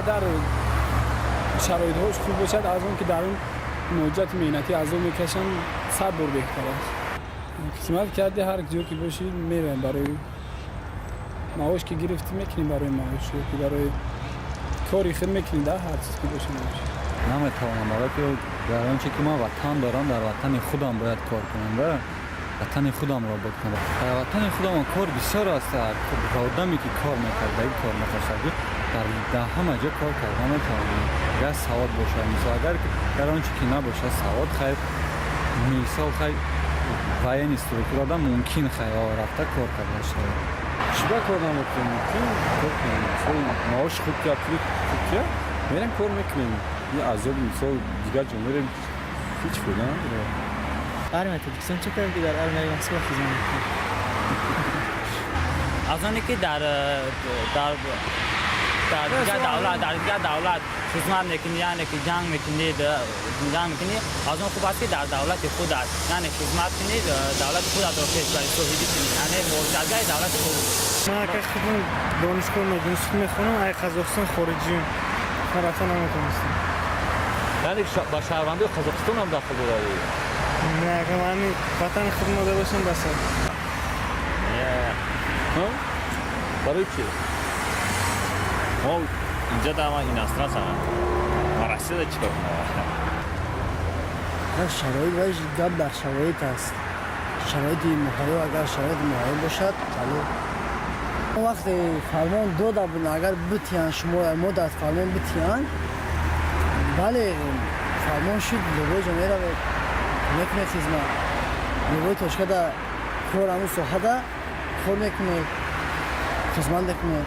اینقدر شرایط‌هاش خوب باشد از اون که در اون موجت مهنتی از اون میکشن 100 بار بهتر است. خدمت کرده هر جا که باشی میرم برای معاش که گرفتی میکنیم برای معاش که برای کاری خود میکنیم در هر چیز که باشه معاش. نمیتوانم برای که در آنچه که من وطن دارم در وطن خودم باید کار کنم و وطن خودم را بود کنم. در وطن خودم کار بسیار است. آدمی که کار میکرده کار میکرده در همه جا کار کردن میتوانم. اگر سواد باشه مثلا اگر در آنچه که نباشه سواد خیر مثال خیر وای نیست که آدم ممکن خیر رفته کار کرده شده. چیکار کردم ممکن کار کنم. مثلا معاش خوب که خوب که میرم کار میکنیم. یه عذاب مثال دیگر جمهور هیچ فعلا آرام تلویزیون چه کردی در آرام محصول خدمت میکنی؟ از آنی که در دیگر دولت خدمت میکنی یعنی که جنگ میکنی از اون خوب است که در دولت خود است یعنی خدمت کنی دولت خود را پیشبری توحیدی کنی یعنی مرتضی دولت خود. من که خودم دانشگاه مدرسه میخونم ای قزاقستان خارجیون رفتن نمیتونستم. یعنی با شهروندی قزاقستان هم داخل بودی؟ نه که من وطن خودم داشته باشم بس. برای چی؟ ما اینجا در این استرس هم رسیده چیکار کنم؟ شرایط وایش گپ در شرایط است. شرایط محیط اگر شرایط محیط باشد ولی وقت فرمان داده بود اگر بتیان شما مدت فرمان بتیان بله فرمان شد لوگوی جمعه را میکنه خدمت لوگوی توشکه دا کار همون ساحه دا کار میکنه خدمت میکنه